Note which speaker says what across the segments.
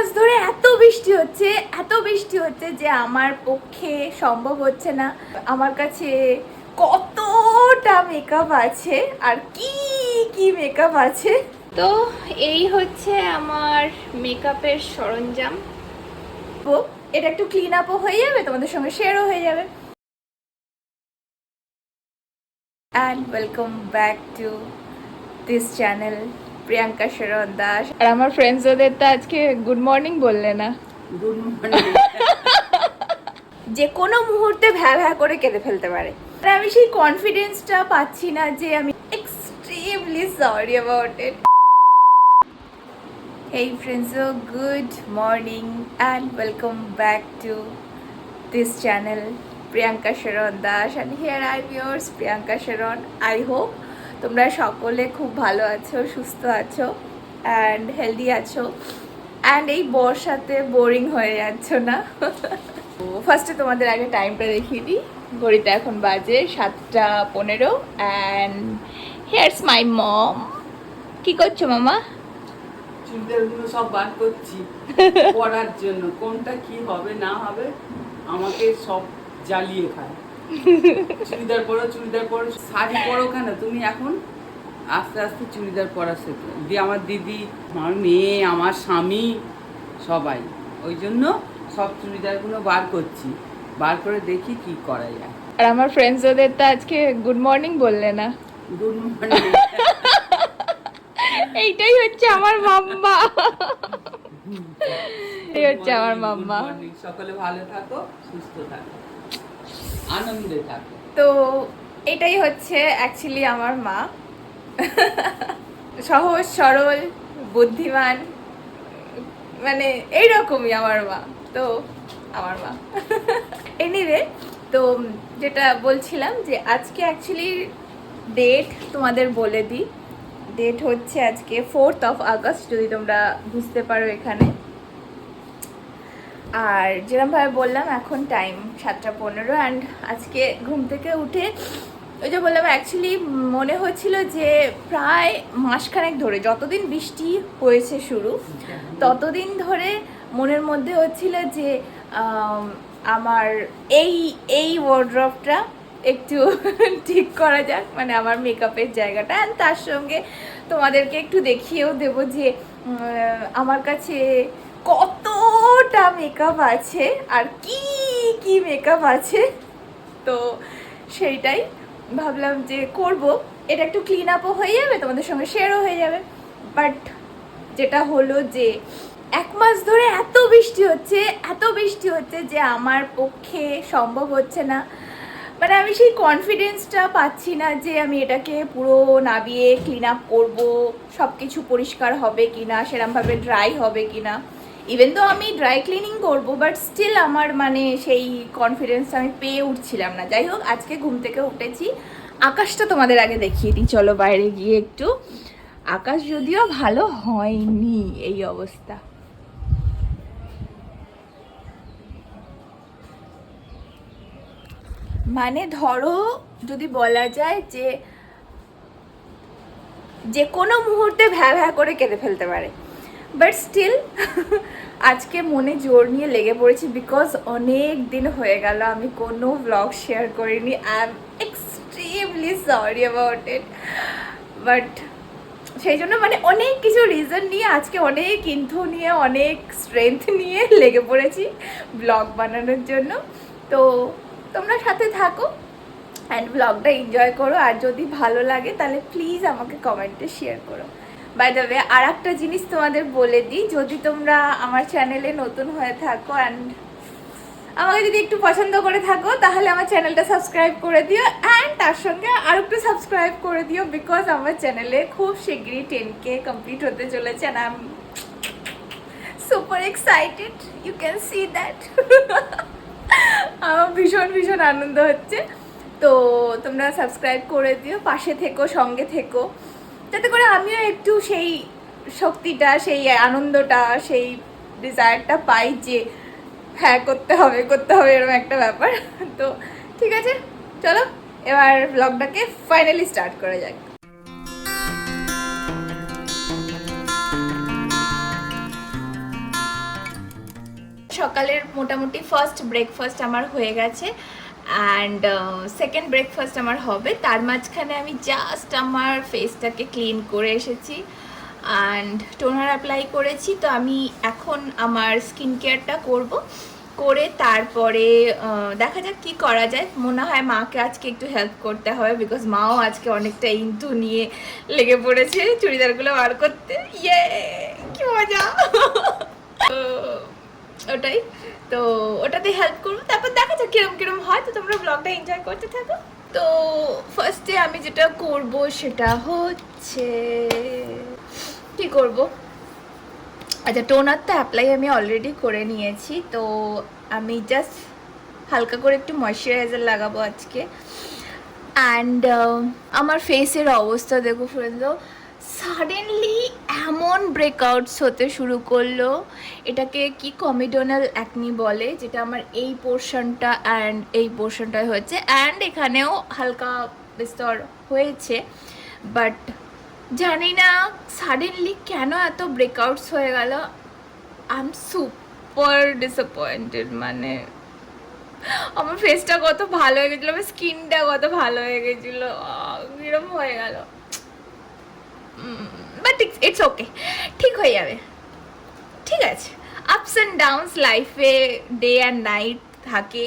Speaker 1: মাস ধরে এত বৃষ্টি হচ্ছে যে আমার পক্ষে সম্ভব হচ্ছে না। আমার কাছে কতটা মেকআপ আছে আর কি কি মেকআপ আছে। তো এই হচ্ছে আমার মেকআপের সরঞ্জাম। এটা একটু ক্লিন আপও হয়ে যাবে, তোমাদের সঙ্গে শেয়ারও হয়ে যাবে। And welcome back to this channel Priyanka শরণ দাস। আর আমার ফ্রেন্ডস ওদের তো আজকে গুড মর্নিং বললে না।
Speaker 2: Good morning.
Speaker 1: যে কোনো মুহূর্তে ভ্যা করে কেঁদে ফেলতে পারে। আর আমি সেই কনফিডেন্সটা পাচ্ছি না যে আমি extremely sorry about it. Hey friends, so good morning and welcome back to this channel Priyanka Sharon Dash, and here I am yours Priyanka Sharon. I hope তোমরা সকলে খুব ভালো আছো, সুস্থ আছো and healthy আছো and এই বর্ষাতে বোরিং হয়ে যাচ্ছ না। ফার্স্টে তোমাদের আগে টাইমটা দেখিয়ে দিই। ঘড়িতে এখন বাজে 7:15 and here's my mom. কি করছো মামা?
Speaker 2: চুড়িদারগুলো সব বার করছি পরার জন্য, কোনটা কি হবে না হবে আমাকে সব জ্বালিয়ে খায়। চুড়িদার পরো, শাড়ি পরো কেন তুমি? এখন আস্তে আস্তে চুড়িদার পরা শেখো। দিয়ে আমার দিদি, আমার মেয়ে, আমার স্বামী সবাই, ওই জন্য সব চুড়িদারগুলো বার করছি, বার করে দেখি কি করা যায়।
Speaker 1: আর আমার ফ্রেন্ডস ওদের তো আজকে গুড মর্নিং বললে না।
Speaker 2: Good morning.
Speaker 1: এইটাই হচ্ছে আমার মাম্মা। এই হচ্ছে আমার মাম্মা।
Speaker 2: সকলে ভালো থাকো, সুস্থ থাকো, আনন্দে থাকো।
Speaker 1: তো এটাই হচ্ছে অ্যাকচুয়ালি আমার মা। সহজ সরল বুদ্ধিমান, মানে এইরকমই আমার মা। তো আমার মা এনিওয়ে, তো যেটা বলছিলাম যে আজকে অ্যাকচুয়ালি ডেট তোমাদের বলে দিই। ডেট হচ্ছে আজকে 4th of August, যদি তোমরা বুঝতে পারো এখানে। আর যেরকমভাবে বললাম এখন টাইম 7:15 অ্যান্ড আজকে ঘুম থেকে উঠে ওই যে বললাম অ্যাকচুয়ালি মনে হচ্ছিল যে প্রায় মাসখানেক ধরে, যতদিন বৃষ্টি হয়েছে শুরু ততদিন ধরে মনের মধ্যে হচ্ছিল যে আমার এই ওয়ার্ড্রপটা একটু ঠিক করা যাক, মানে আমার মেকআপের জায়গাটা। অ্যান্ড তার সঙ্গে তোমাদেরকে একটু দেখিয়েও দেবো যে আমার কাছে কতটা মেকআপ আছে আর কি কি মেকআপ আছে। তো সেইটাই ভাবলাম যে করব। এটা একটু ক্লিন আপও হয়ে যাবে, তোমাদের সঙ্গে শেয়ারও হয়ে যাবে। বাট যেটা হলো যে 1 মাস ধরে এত বৃষ্টি হচ্ছে যে আমার পক্ষে সম্ভব হচ্ছে না। মানে আমি সেই কনফিডেন্সটা পাচ্ছি না যে আমি এটাকে পুরো নাবিয়ে ক্লিন আপ করবো, সব কিছু পরিষ্কার হবে কিনা, সেরকমভাবে ড্রাই হবে কিনা। ইভেন তো আমি ড্রাই ক্লিনিং করবো, বাট স্টিল আমার মানে সেই কনফিডেন্সটা আমি পেয়ে উঠছিলাম না। যাই হোক, আজকে ঘুম থেকে উঠেছি। আকাশটা তোমাদের আগে দেখিয়ে দিই, চলো বাইরে গিয়ে একটু। আকাশ যদিও ভালো হয়নি, এই অবস্থা। মানে ধরো যদি বলা যায় যে কোনো মুহূর্তে ভ্যা করে কেঁদে ফেলতে পারে, বাট স্টিল আজকে মনে জোর নিয়ে লেগে পড়েছি বিকজ অনেক দিন হয়ে গেল আমি কোনো ব্লগ শেয়ার করিনি। I am extremely sorry about it. But সেই জন্য মানে অনেক কিছু রিজন নিয়ে আজকে অনেক ইনফো নিয়ে অনেক স্ট্রেংথ নিয়ে লেগে পড়েছি ব্লগ বানানোর জন্য। তো তোমরা সাথে থাকো অ্যান্ড ব্লগটা এনজয় করো। আর যদি ভালো লাগে তাহলে প্লিজ আমাকে কমেন্টে শেয়ার করো। বাই দ্য ওয়ে, আর একটা জিনিস তোমাদের বলে দিই, যদি তোমরা আমার চ্যানেলে নতুন হয়ে থাকো অ্যান্ড আমাকে যদি একটু পছন্দ করে থাকো তাহলে আমার চ্যানেলটা সাবস্ক্রাইব করে দিও অ্যান্ড তার সঙ্গে আর একটু সাবস্ক্রাইব করে দিও, বিকজ আমার চ্যানেলে খুব শীঘ্রই 10K কমপ্লিট হতে চলেছে and I am super excited, you can see that. আমার ভীষণ আনন্দ হচ্ছে। তো তোমরা সাবস্ক্রাইব করে দিও, পাশে থেকো, সঙ্গে থেকো, যাতে করে আমিও একটু সেই শক্তিটা, সেই আনন্দটা, সেই ডিজায়ারটা পাই যে হ্যাঁ করতে হবে এরকম একটা ব্যাপার। তো ঠিক আছে, চলো এবার ব্লগটাকে ফাইনালি স্টার্ট করা যাক। সকালের মোটামুটি ফার্স্ট ব্রেকফাস্ট আমার হয়ে গেছে অ্যান্ড সেকেন্ড ব্রেকফাস্ট আমার হবে। তার মাঝখানে আমি জাস্ট আমার ফেসটাকে ক্লিন করে এসেছি অ্যান্ড টোনার অ্যাপ্লাই করেছি। তো আমি এখন আমার স্কিন কেয়ারটা করব, করে তারপরে দেখা যাক কী করা যায়। মনে হয় মাকে আজকে একটু হেল্প করতে হবে, বিকজ মাও আজকে অনেকটা ইন্টু নিয়ে লেগে পড়েছে চুড়িদারগুলো বার করতে। ইয়ে কি মজা! তো ওটাই, তো ওটাতে হেল্প করবো, তারপর দেখা যাক কিরম কিরম হয়। তো তোমরা ব্লগটা এনজয় করতে থাকো। তো ফার্স্টে আমি যেটা করব সেটা হচ্ছে কি করব, আচ্ছা টোনার তো অ্যাপ্লাই আমি অলরেডি করে নিয়েছি। তো আমি জাস্ট হালকা করে একটু ময়শ্চারাইজার লাগাবো আজকে। অ্যান্ড আমার ফেসের অবস্থা দেখো ফ্রেন্ডস, সাডেনলি এমন ব্রেকআউটস হতে শুরু করলো। এটাকে কি কমিডোনাল অ্যাকনি বলে, যেটা আমার এই পোর্শনটা অ্যান্ড এই পোর্শনটায় হয়েছে, অ্যান্ড এখানেও হালকা বিস্তর হয়েছে। বাট জানি না সাডেনলি কেন এত ব্রেকআউটস হয়ে গেল। I am super disappointed. মানে আমার ফেসটা কত ভালো হয়ে গেছিলো, আমার স্কিনটা কত ভালো হয়ে গেছিলো, এরকম হয়ে গেল। বাট ইটস ওকে, ঠিক হয়ে যাবে, ঠিক আছে। আপস অ্যান্ড ডাউনস লাইফে ডে অ্যান্ড নাইট থাকে।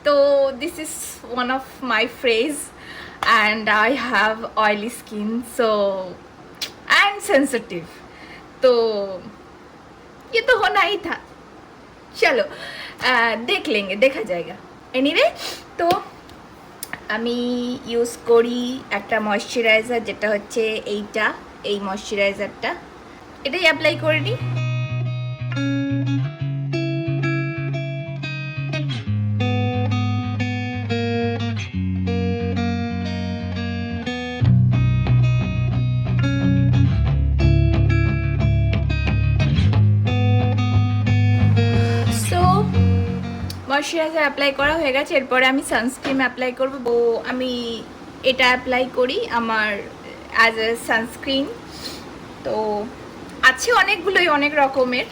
Speaker 1: তো this is one of my phrase and I have oily skin, so and sensitive, तो ये तो होना ही था। चलो देख लेंगे, देखा जाएगा। एनीवे, तो আমি ইউজ করি একটা ময়শ্চারাইজার, যেটা হচ্ছে এইটা, এই ময়শ্চারাইজারটা, এটাই অ্যাপ্লাই করে নিই। ময়শ্চারাইজার অ্যাপ্লাই করা হয়ে গেছে, এরপরে আমি সানস্ক্রিন অ্যাপ্লাই করব। তো আমি এটা অ্যাপ্লাই করি আমার অ্যাজ এ সানস্ক্রিন। তো আছে অনেকগুলোই, অনেক রকমের,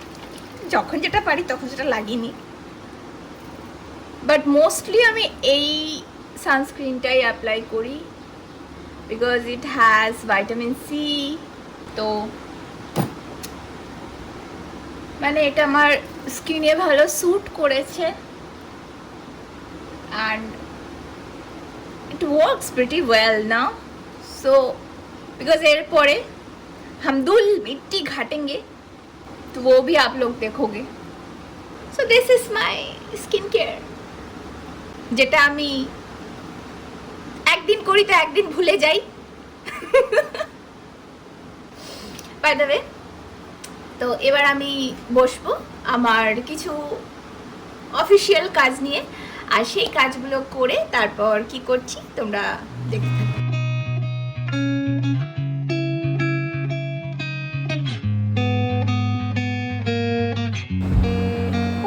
Speaker 1: যখন যেটা পারি তখন সেটা লাগিনি, বাট মোস্টলি আমি এই সানস্ক্রিনটাই অ্যাপ্লাই করি because it has vitamin C. তো মানে এটা আমার স্কিনে ভালো স্যুট করেছে and it works pretty well now, so because एरपरे हम धूल मिट्टी घाटेंगे तो वो भी आप लोग देखोगे। so this is my skin care, যেটা আমি একদিন করি তো একদিন ভুলে যাই। by the way, তো এবার আমি বসবো আমার কিছু অফিসিয়াল কাজ নিয়ে, আর সেই কাজগুলো করে তারপর কি করছি তোমরা দেখতে থাকো।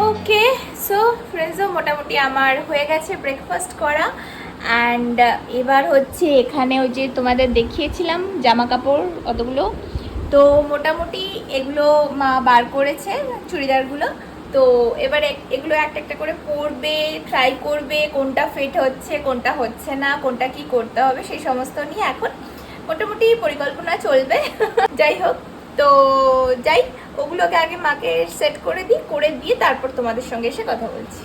Speaker 1: ওকে, সো ফ্রেন্ডসও মোটামুটি আমার হয়ে গেছে ব্রেকফাস্ট করা, অ্যান্ড এবার হচ্ছে এখানে ওই যে তোমাদের দেখিয়েছিলাম জামা কাপড় অতগুলো, তো মোটামুটি এগুলো মা বার করেছে চুড়িদারগুলো। তো এবারে এগুলো একটা একটা করে পরবে, ট্রাই করবে কোনটা ফিট হচ্ছে কোনটা হচ্ছে না, কোনটা কি করতে হবে, সেই সমস্ত নিয়ে এখন মোটামুটি পরিকল্পনা চলবে। যাই হোক, তো যাই ওগুলোকে আগে মাকে সেট করে দিই, করে দিয়ে তারপর তোমাদের সঙ্গে এসে কথা বলছি।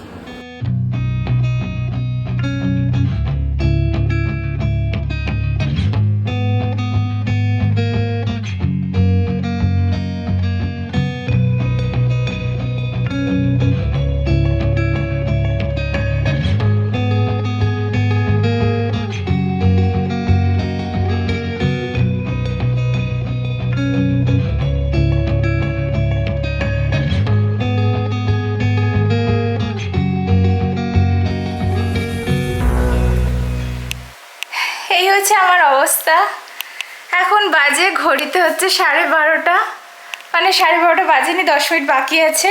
Speaker 1: এই হচ্ছে আমার অবস্থা এখন। বাজে ঘড়িতে হচ্ছে 12:30, মানে 12:30 বাজেনি, 10 মিনিট বাকি আছে।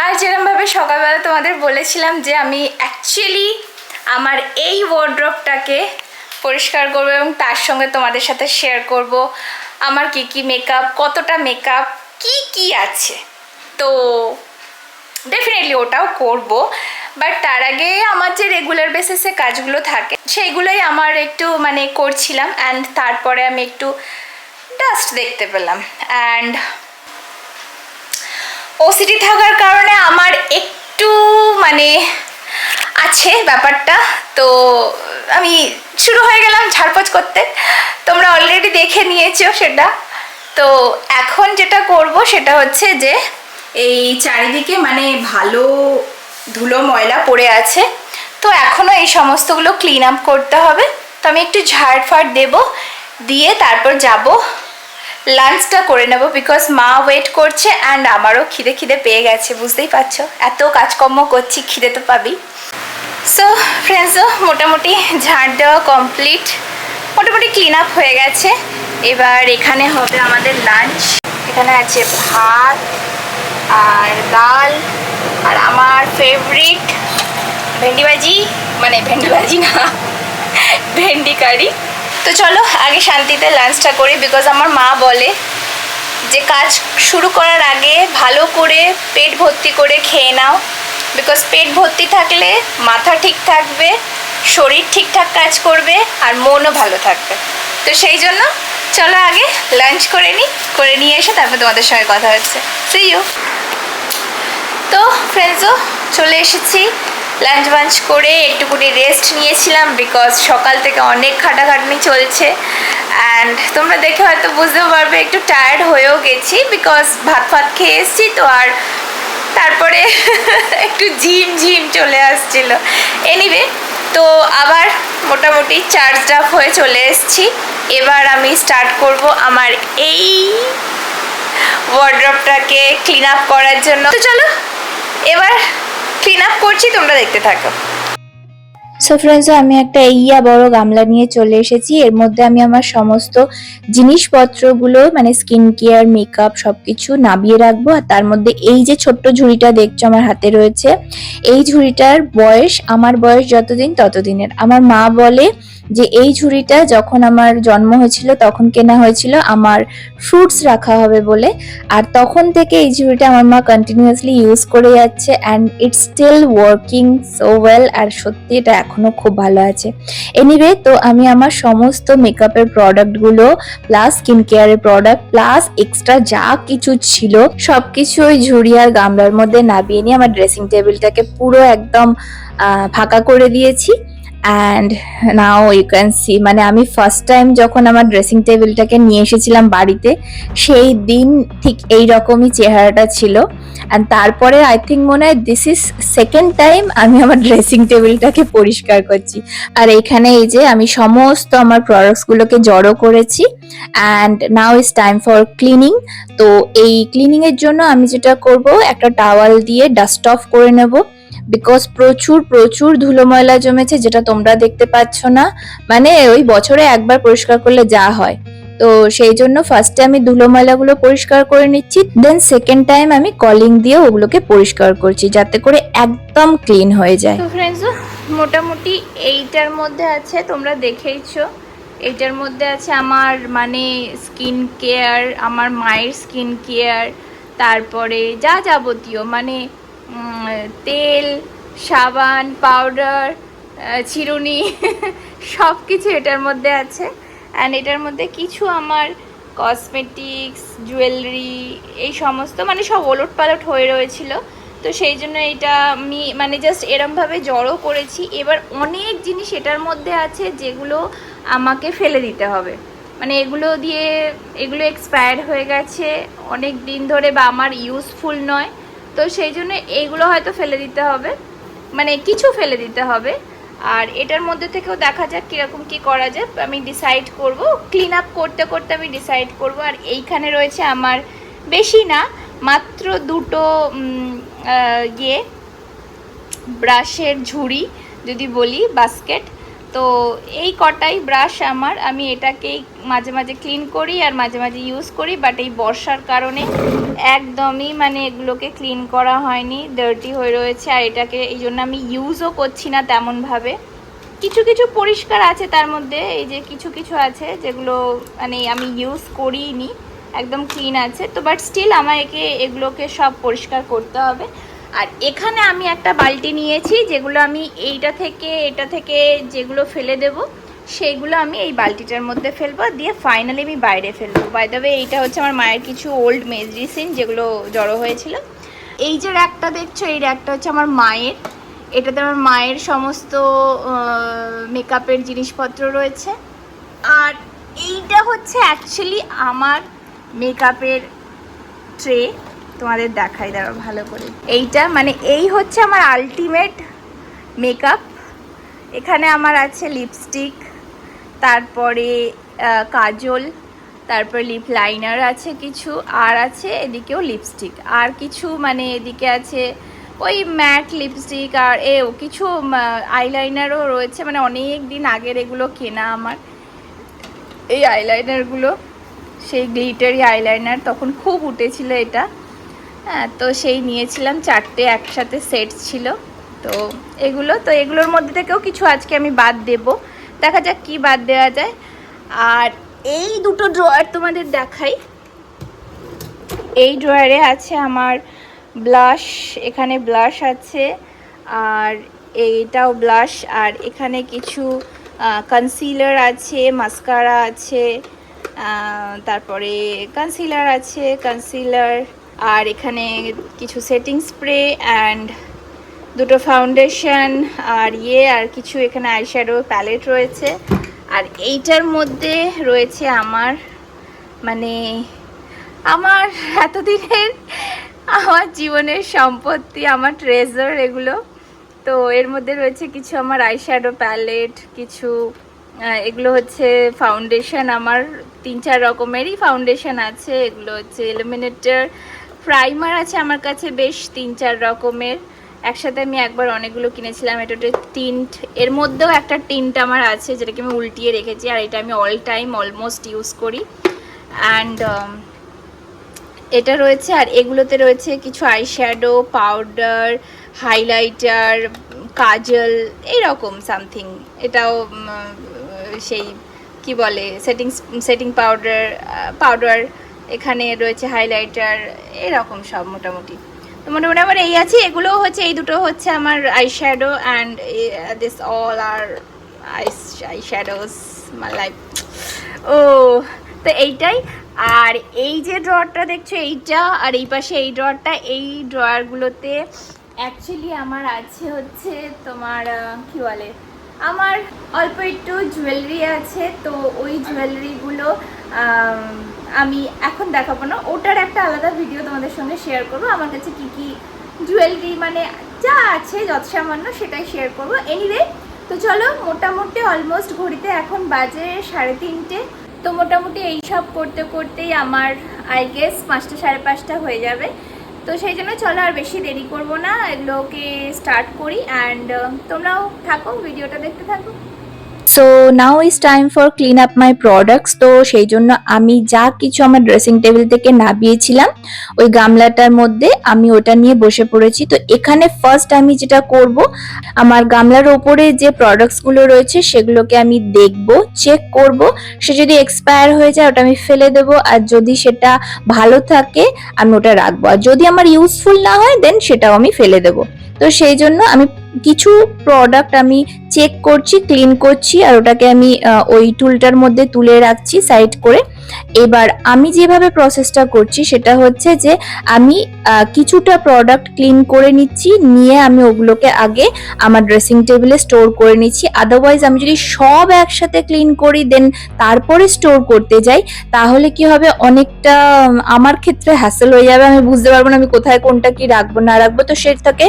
Speaker 1: আর যেরকমভাবে সকালবেলা তোমাদের বলেছিলাম যে আমি অ্যাকচুয়ালি আমার এই ওয়ার্ড্রপটাকে পরিষ্কার করবো এবং তার সঙ্গে তোমাদের সাথে শেয়ার করব আমার কি কি মেকআপ, কতটা মেকআপ, কি কি আছে। তো ডেফিনেটলি ওটাও করব, বাট তার আগে আমার যে রেগুলার বেসিসে কাজগুলো থাকে সেইগুলোই আমার একটু মানে করছিলাম। অ্যান্ড তারপরে আমি একটু ডাস্ট দেখতে পেলাম, অ্যান্ড ওসিডি থাকার কারণে আমার একটু মানে আছে ব্যাপারটা। তো আমি শুরু হয়ে গেলাম ঝাড়পোছ করতে, তোমরা অলরেডি দেখে নিয়েছো সেটা। তো এখন যেটা করব সেটা হচ্ছে যে এই চারিদিকে মানে ভালো ধুলো ময়লা পড়ে আছে, তো এখনও এই সমস্তগুলো ক্লিন আপ করতে হবে। তো আমি একটু ঝাড়ফাড় দেবো, দিয়ে তারপর যাব লাঞ্চটা করে নেব, বিকজ মা ওয়েট করছে অ্যান্ড আমারও খিদে খিদে পেয়ে গেছে, বুঝতেই পারছো এত কাজকর্ম করছি, খিদে তো পাবি। সো ফ্রেন্ডসও মোটামুটি ঝাড় দেওয়া কমপ্লিট, মোটামুটি ক্লিন আপ হয়ে গেছে। এবার এখানে হবে আমাদের লাঞ্চ। এখানে আছে ভাত আর ডাল আর আমার ফেভারিট ভেন্ডি ভাজি, মানে ভেন্ডি ভাজি না, ভেন্ডি কারি। তো চলো আগে শান্তিতে লাঞ্চটা করি, বিকজ আমার মা বলে যে কাজ শুরু করার আগে ভালো করে পেট ভর্তি করে খেয়ে নাও, বিকজ পেট ভর্তি থাকলে মাথা ঠিক থাকবে, শরীর ঠিকঠাক কাজ করবে আর মনও ভালো থাকবে। তো সেই জন্য চলো আগে লাঞ্চ করে নিই, করে নিয়ে এসে তারপর তোমাদের সঙ্গে কথা হচ্ছে। See you. তো ফ্রেন্ডসও চলে এসেছি, লাঞ্চ বাঞ্চ করে একটুকুনি রেস্ট নিয়েছিলাম, বিকজ সকাল থেকে অনেক খাটাখাটনি চলছে। অ্যান্ড তোমরা দেখে হয়তো বুঝতেও পারবে একটু টায়ার্ড হয়েও গেছি, বিকজ ভাত ফাত খেয়ে এসেছি তো, আর তারপরে একটু ঝিম ঝিম চলে আসছিল। এনিওয়ে তো আবার মোটামুটি চার্জড আপ হয়ে চলে এসেছি। এবার আমি স্টার্ট করব আমার এই ওয়ার্ড্রপটাকে ক্লিন আপ করার জন্য। তো চলো এবার ক্লিন আপ করছি, তোমরা দেখতে থাকো। সো ফ্রেন্ডস, আমি একটা ইয়া বড় গামলা নিয়ে চলে এসেছি। এর মধ্যে আমি আমার সমস্ত জিনিসপত্রগুলো মানে স্কিন কেয়ার, মেকআপ সবকিছু নামিয়ে রাখবো। আর তার মধ্যে এই যে ছোট্ট ঝুড়িটা দেখছো আমার হাতে রয়েছে, এই ঝুড়িটার বয়স আমার বয়স যতদিন ততদিনের। আমার মা বলে যে এই ঝুড়িটা যখন আমার জন্ম হয়েছিল তখন কেনা হয়েছিল আমার ফ্রুটস রাখা হবে বলে, আর তখন থেকে এই ঝুড়িটা আমার মা কন্টিনিউয়াসলি ইউজ করে যাচ্ছে and it's still working so well. আর সত্যি এটা এখনো খুব ভালো আছে। এনিওয়ে তো আমি আমার সমস্ত মেকআপের প্রোডাক্টগুলো প্লাস স্কিন কেয়ারের প্রোডাক্ট প্লাস এক্সট্রা যা কিছু ছিল সবকিছু ওই ঝুড়ি আর গামলার মধ্যে নামিয়ে নিয়ে আমার ড্রেসিং টেবিলটাকে পুরো একদম ফাঁকা করে দিয়েছি। And now you can see, মানে আমি ফার্স্ট টাইম যখন আমার ড্রেসিং টেবিলটাকে নিয়ে এসেছিলাম বাড়িতে সেই দিন ঠিক এই রকমই চেহারাটা ছিল। অ্যান্ড তারপরে আই থিঙ্ক মনে হয় দিস ইজ সেকেন্ড টাইম আমি আমার ড্রেসিং টেবিলটাকে পরিষ্কার করছি। আর এখানে এই যে আমি সমস্ত আমার প্রোডাক্টসগুলোকে জড়ো করেছি and now is time for cleaning. তো এই ক্লিনিংয়ের জন্য আমি যেটা করব, একটা টাওয়াল দিয়ে ডাস্ট অফ করে নেব, বিকজ প্রচুর প্রচুর ধুলো ময়লা জমেছে, যেটা তোমরা দেখতে পাচ্ছ না। মানে ওই বছরে একবার পরিষ্কার করলে যা হয়, তো সেই জন্য ফার্স্টে আমি ধুলো ময়লাগুলো পরিষ্কার করে নিচ্ছি, দেন সেকেন্ড টাইম আমি কলিং দিয়ে ওগুলোকে পরিষ্কার করছি যাতে করে একদম ক্লিন হয়ে যায়। তো ফ্রেন্ডস, মোটামুটি এইটার মধ্যে আছে, তোমরা দেখেইছো, এইটার মধ্যে আছে আমার মানে স্কিন কেয়ার, আমার মায়ের স্কিন কেয়ার, তারপরে যা যাবতীয় মানে তেল, সাবান, পাউডার, চিরুনি সব কিছু এটার মধ্যে আছে। অ্যান্ড এটার মধ্যে কিছু আমার কসমেটিক্স, জুয়েলারি, এই সমস্ত মানে সব ওলট পালট হয়ে রয়েছিল, তো সেই জন্য এটা আমি মানে জাস্ট এরমভাবে জড়ো করেছি। এবার অনেক জিনিস এটার মধ্যে আছে যেগুলো আমাকে ফেলে দিতে হবে, মানে এগুলো এক্সপায়ার হয়ে গেছে অনেক দিন ধরে বা আমার ইউজফুল নয়, তো সেই জন্য এইগুলো হয়তো ফেলে দিতে হবে, মানে কিছু ফেলে দিতে হবে। আর এটার মধ্যে থেকেও দেখা যাক কীরকম কী করা যায়, আমি ডিসাইড করব, ক্লিন আপ করতে করতে আমি ডিসাইড করব। আর এইখানে রয়েছে আমার বেশি না, মাত্র দুটো ব্রাশের ঝুড়ি যদি বলি, বাস্কেট। তো এই কটাই ব্রাশ আমার, আমি এটাকেই মাঝে মাঝে ক্লিন করি আর মাঝে মাঝে ইউজ করি, বাট এই বর্ষার কারণে একদমই মানে এগুলোকে ক্লিন করা হয়নি, ডার্টি হয়ে রয়েছে। আর এটাকে এই জন্য আমি ইউজও করছি না তেমনভাবে। কিছু কিছু পরিষ্কার আছে তার মধ্যে, এই যে কিছু কিছু আছে যেগুলো মানে আমি ইউজ করিনি, একদম ক্লিন আছে তো, বাট স্টিল আমার এগুলোকে সব পরিষ্কার করতে হবে। আর এখানে আমি একটা বালতি নিয়েছি, যেগুলো আমি এটা থেকে যেগুলো ফেলে দেব সেইগুলো আমি এই বালতিটার মধ্যে ফেলবো, দিয়ে ফাইনালি আমি বাইরে ফেলবো। বাই দ্য ওয়ে, এইটা হচ্ছে আমার মায়ের কিছু ওল্ড মেডিসিন যেগুলো জড়ো হয়েছিল। এই যে র্যাকটা দেখছো, এই র্যাকটা হচ্ছে আমার মায়ের। এটাতে আমার মায়ের সমস্ত মেকআপের জিনিসপত্র রয়েছে। আর এইটা হচ্ছে অ্যাকচুয়ালি আমার মেকআপের ট্রে। তোমাদের দেখাই দাঁড়াও ভালো করে। এইটা মানে এই হচ্ছে আমার আলটিমেট মেকআপ। এখানে আমার আছে লিপস্টিক, তারপরে কাজল, তারপর লিপ লাইনার আছে কিছু, আর আছে এদিকেও লিপস্টিক, আর কিছু মানে এদিকে আছে ওই ম্যাট লিপস্টিক, আর কিছু আইলাইনারও রয়েছে। মানে অনেক দিন আগের এগুলো কেনা আমার এই আইলাইনারগুলো, সেই গ্লিটারি আইলাইনার, তখন খুব উঠেছিল এটা। হ্যাঁ, তো সেই নিয়েছিলাম, 4টে একসাথে সেট ছিল। তো এগুলোর মধ্যে থেকেও কিছু আজকে আমি বাদ দেব, দেখা যাক কি বাদ দেওয়া যায়। আর এই দুটো ড্রয়ার তোমাদের দেখাই। এই ড্রয়ারে আছে আমার ব্লাশ, এখানে ব্লাশ আছে, আর এইটাও ব্লাশ, আর এখানে কিছু কনসিলার আছে, মাস্কারা আছে, তারপরে কনসিলার, আর এখানে কিছু সেটিং স্প্রে অ্যান্ড দুটো ফাউন্ডেশন, আর কিছু এখানে আইশ্যাডো প্যালেট রয়েছে। আর এইটার মধ্যে রয়েছে আমার মানে আমার এতদিনের আমার জীবনের সম্পত্তি, আমার ট্রেজার এগুলো। তো এর মধ্যে রয়েছে কিছু আমার আইশ্যাডো প্যালেট, কিছু এগুলো হচ্ছে ফাউন্ডেশন, আমার 3-4 রকমেরই ফাউন্ডেশন আছে। এগুলো হচ্ছে ইলুমিনেটর, প্রাইমার আছে আমার কাছে বেশ 3-4 রকমের। একসাথে আমি একবার অনেকগুলো কিনেছিলাম। এটা টিন্ট, এর মধ্যেও একটা টিন্ট আমার আছে যেটাকে আমি উল্টিয়ে রেখেছি, আর এটা আমি অল টাইম অলমোস্ট ইউজ করি। অ্যান্ড এটা রয়েছে, আর এগুলোতে রয়েছে কিছু আইশ্যাডো, পাউডার, হাইলাইটার, কাজল, এইরকম সামথিং। এটাও সেই কি বলে সেটিং পাউডার, এখানে রয়েছে হাইলাইটার, এরকম সব মোটামুটি। তো মোটামুটি আমার এই আছে। এগুলো হচ্ছে, এই দুটো হচ্ছে আমার eyeshadow, and this all are eyeshadows my life. ও তো এইটাই। আর এই যে ড্রয়ারটা দেখছো এইটা, আর এই পাশে এই ড্রয়ারটা, এই ড্রয়ারগুলোতে অ্যাকচুয়ালি আমার আছে হচ্ছে তোমার কি বলে, আমার অল্প একটু জুয়েলারি আছে। তো ওই জুয়েলারিগুলো আমি এখন দেখাবো না, ওটার একটা আলাদা ভিডিও তোমাদের সঙ্গে শেয়ার করবো। আমার কাছে কি কি জুয়েলারি মানে যা আছে যত সামান্য সেটাই শেয়ার করবো। এনিওয়ে, তো চলো, মোটামুটি অলমোস্ট ঘড়িতে এখন বাজে 3:30। তো মোটামুটি এইসব করতে করতেই আমার আই গেস 5টা 5:30 হয়ে যাবে। তো সেই জন্য চলো আর বেশি দেরি করব না, এগুলোকে স্টার্ট করি। অ্যান্ড তোমরাও থাকো, ভিডিওটা দেখতে থাকো। So now is time for clean up my products. তো সেই জন্য আমি যা কিছু আমার ড্রেসিং টেবিল থেকে নামিয়েছিলাম ওই গামলাটার মধ্যে আমি ওটা নিয়ে বসে পড়েছি। তো এখানে ফার্স্ট আমি যেটা করব, আমার গামলার ওপরে যে প্রোডাক্টসগুলো রয়েছে সেগুলোকে আমি দেখব, চেক করব। সে যদি এক্সপায়ার হয়ে যায় ওটা আমি ফেলে দেব, আর যদি সেটা ভালো থাকে আমি ওটা রাখবো, আর যদি আমার ইউজফুল না হয় দেন সেটাও আমি ফেলে দেব। তো সেই জন্য আমি কিছু প্রোডাক্ট আমি চেক করছি, ক্লিন করছি, আর ওটাকে আমি ওই টুলটার মধ্যে তুলে রাখছি সাইড করে। এবার আমি যেভাবে প্রসেসটা করছি সেটা হচ্ছে যে আমি কিছুটা প্রোডাক্ট ক্লিন করে নিচ্ছি, নিয়ে আমি ওগুলোকে আগে আমার ড্রেসিং টেবিলে স্টোর করে নিচ্ছি। আদারওয়াইজ আমি যদি সব একসাথে ক্লিন করি দেন তারপরে স্টোর করতে যাই, তাহলে কি হবে, অনেকটা আমার ক্ষেত্রে হ্যাসেল হয়ে যাবে। আমি বুঝতে পারবো না আমি কোথায় কোনটা কি রাখবো না রাখবো। তো সেটাকে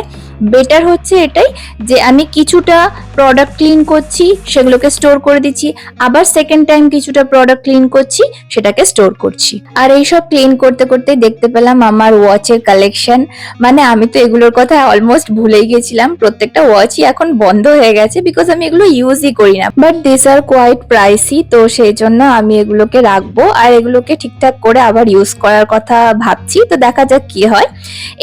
Speaker 1: বেটার হচ্ছে এটাই যে আমি কিছুটা প্রোডাক্ট ক্লিন করছি, সেগুলোকে স্টোর করে দিচ্ছি, আবার সেকেন্ড টাইম কিছুটা প্রোডাক্ট ক্লিন করছি, সেটাকে স্টোর করছি। আর এইসব ক্লিন করতে করতে দেখতে পেলাম আমার ওয়াচের কালেকশন। মানে আমি তো এগুলোর কথা অলমোস্ট ভুলেই গেছিলাম, প্রত্যেকটা ওয়াচই এখন বন্ধ হয়ে গেছে বিকজ আমি এগুলো ইউজই করি না। But this are quite pricey, তো সেই জন্য আমি এগুলোকে রাখবো, আর এগুলোকে ঠিকঠাক করে আবার ইউজ করার কথা ভাবছি। তো দেখা যাক কি হয়।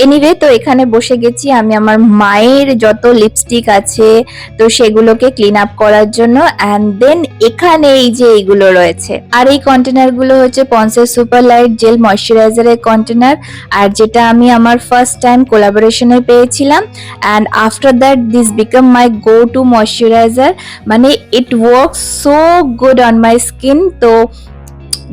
Speaker 1: এনিওয়ে, তো এখানে বসে গেছি আমি আমার মায়ের যত লিপস্টিক আছে তো সেগুলোকে ক্লিন আপ করার জন্য। অ্যান্ড দেন এখানে এই যে এইগুলো রয়েছে, আর এই কন্টেনারগুলো হচ্ছে পন্সের সুপার লাইট জেল ময়শ্চারাইজারের কন্টেনার, আর যেটা আমি আমার ফার্স্ট টাইম কোলাবোরেশনে পেয়েছিলাম। And after that this become my go to moisturiser, মানে it works so good on my skin. তো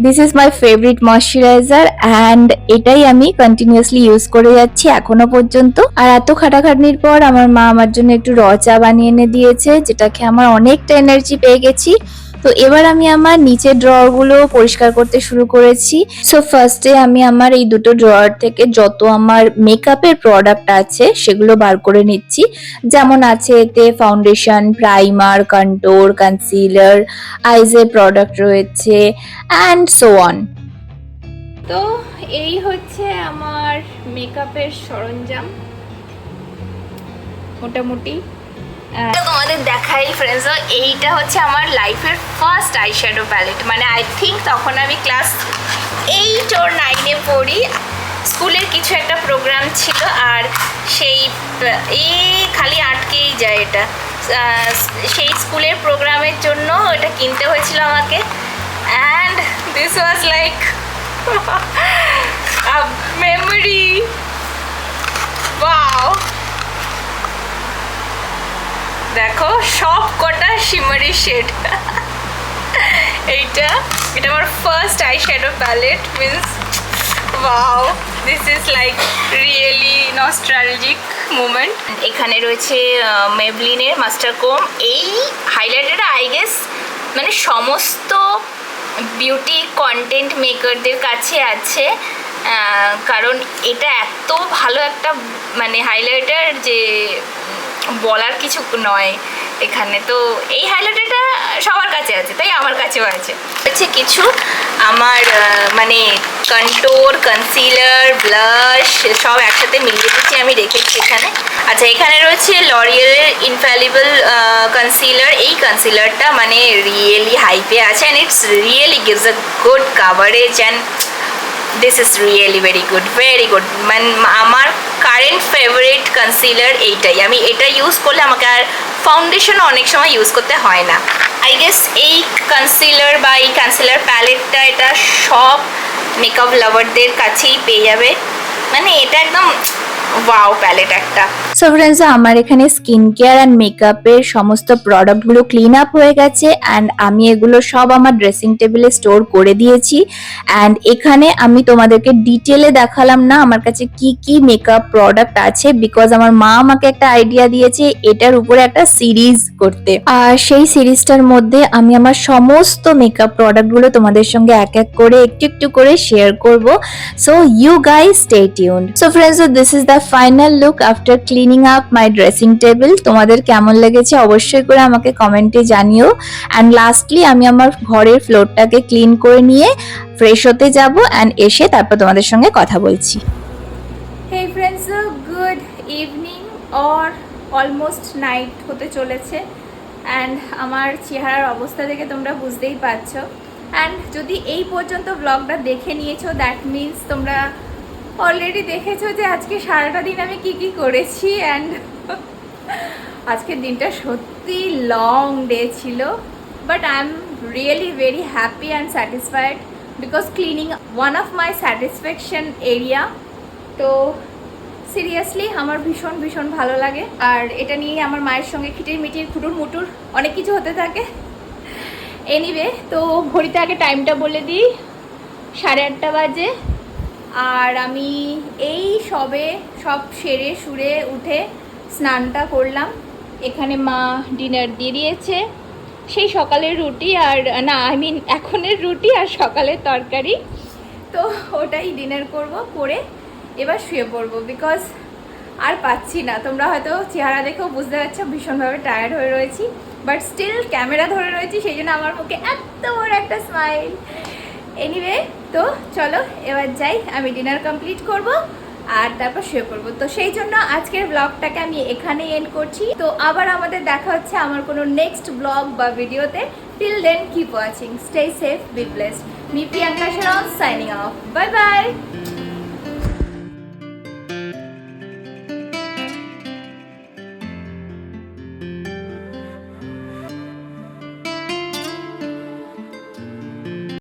Speaker 1: this is my favourite moisturiser and এটাই আমি কন্টিনিউয়াসলি ইউজ করে যাচ্ছি এখনো পর্যন্ত। আর এত খাটাখাটনির পর আমার মা আমার জন্য একটু র চা বানিয়ে এনে দিয়েছে, যেটা খেয়ে আমার অনেকটা এনার্জি পেয়ে গেছি। তো এবার আমি আমার নিচের ড্রয়ারগুলো পরিষ্কার করতে শুরু করেছি। সো ফার্স্টে আমি আমার এই দুটো ড্রয়ার থেকে যত আমার মেকআপের প্রোডাক্ট আছে সেগুলো বার করে নিচ্ছি। যেমন আছে এতে ফাউন্ডেশন, প্রাইমার, কন্ট্যুর, কনসিলার, আইজের প্রোডাক্ট রয়েছে অ্যান্ড সো অন। তো এই হচ্ছে আমার মেকআপের সরঞ্জাম মোটামুটি। তোমাদের দেখাই ফ্রেন্ডস, এইটা হচ্ছে আমার লাইফের ফার্স্ট আইশ্যাডো প্যালেট। মানে আই থিঙ্ক তখন আমি ক্লাস 8 or 9-এ পড়ি। স্কুলের কিছু একটা প্রোগ্রাম ছিল আর সেই খালি আটকেই যায় এটা। সেই স্কুলের প্রোগ্রামের জন্য এটা কিনতে হয়েছিল আমাকে। And this was like a memory. Wow, দেখো সব কটা শিমারি শেড। এটা আমার first eyeshadow palette, means wow, this is like really nostalgic moment. এখানে রয়েছে মেবলিনের মাস্টার কোম। এই হাইলাইটারটা আই গেস মানে সমস্ত বিউটি কন্টেন্ট মেকারদের কাছে আছে, কারণ এটা এত ভালো একটা মানে হাইলাইটার যে বলার কিছু নয় এখানে। তো এই হাইলাইটারটা সবার কাছে আছে, তাই আমার কাছেও আছে। কিছু আমার মানে কন্ট্যুর, কনসিলার, ব্লাশ সব একসাথে মিলিয়ে দিচ্ছি আমি রেখেছি এখানে। আচ্ছা, এখানে রয়েছে লরিয়েলের ইনফ্যালিবল কনসিলার। এই কনসিলারটা মানে রিয়েলি হাইপে আছে and it's really gives a good coverage and this is really very good, very good. মানে আমার কারেন্ট ফেভারিট কনসিলার এইটাই। আমি এটা ইউজ করলে আমাকে আর ফাউন্ডেশনও অনেক সময় ইউজ করতে হয় না। আই গেস এই কনসিলার বা এই কনসিলার প্যালেটটা এটা সব মেকআপ লাভারদের কাছেই পেয়ে যাবে। মানে এটা একদম ওয়াও প্যালেট একটা। সো ফ্রেন্ডস, আমার এখানে স্কিন কেয়ার অ্যান্ড মেকআপের সমস্ত প্রোডাক্টগুলো ক্লিন আপ হয়ে গেছে অ্যান্ড আমি এগুলো সব আমার ড্রেসিং টেবিলে স্টোর করে দিয়েছি। অ্যান্ড এখানে আমি তোমাদেরকে ডিটেলে দেখালাম না আমার কাছে কি কি মেকআপ প্রোডাক্ট আছে, বিকজ আমার মা আমাকে একটা আইডিয়া দিয়েছে এটার উপরে একটা সিরিজ করতে, আর সেই সিরিজটার মধ্যে আমি আমার সমস্ত মেকআপ প্রোডাক্টগুলো তোমাদের সঙ্গে এক এক করে একটু একটু করে শেয়ার করব। So you guys stay tuned. So friends, this is the final look after cleaning up my dressing table. তোমাদের কেমন লেগেছে অবশ্যই করে আমাকে কমেন্টে জানিও। অ্যান্ড লাস্টলি আমি আমার ঘরের ফ্লোরটাকে ক্লিন করে নিয়ে ফ্রেশ হতে যাব অ্যান্ড এসে তারপর তোমাদের সঙ্গে কথা বলছি। হেই friends, good evening or almost night হতে চলেছে অ্যান্ড আমার চেহারার অবস্থা দেখে তোমরা বুঝতেই পারছো। অ্যান্ড যদি এই পর্যন্ত ব্লগটা দেখে নিয়েছো দ্যাট মিনস তোমরা অলরেডি দেখেছো যে আজকে সারাটা দিন আমি কি কি করেছি। অ্যান্ড আজকের দিনটা সত্যি লং ডে ছিল, but I am really very happy and satisfied because cleaning one of my satisfaction area. তো সিরিয়াসলি আমার ভীষণ ভীষণ ভালো লাগে। আর এটা নিয়ে আমার মায়ের সঙ্গে খিটির মিটির খুটুর মুটুর অনেক কিছু হতে থাকে। এনিওয়ে, তো ঘড়িতে আগে টাইমটা বলে দিই, 8:30 বাজে। আর আমি এই সবে সব সেরে সুরে উঠে স্নানটা করলাম। এখানে মা ডিনার দিয়ে দিয়েছে, সেই সকালের রুটি আর না আই মিন এখনের রুটি আর সকালের তরকারি। তো ওটাই ডিনার করব, করে এবার শুয়ে পড়বো বিকজ আর পাচ্ছি না। তোমরা হয়তো চেহারা দেখেও বুঝতে পারছো ভীষণভাবে টায়ার্ড হয়ে রয়েছি, বাট স্টিল ক্যামেরা ধরে রয়েছি, সেই জন্য আমার মুখে এত বড় একটা স্মাইল। এনিওয়ে, তো চলো এবার যাই, আমি ডিনার কমপ্লিট করব আর তারপর শুয়ে পড়বো। তো সেই জন্য আজকের ব্লগটাকে আমি এখানে এন্ড করছি। তো আবার আমাদের দেখা হচ্ছে আমার কোনো নেক্সট ব্লগ বা ভিডিওতে। Till then keep watching, stay safe, be blessed. Me Priyanka Sharan signing of. Bye bye.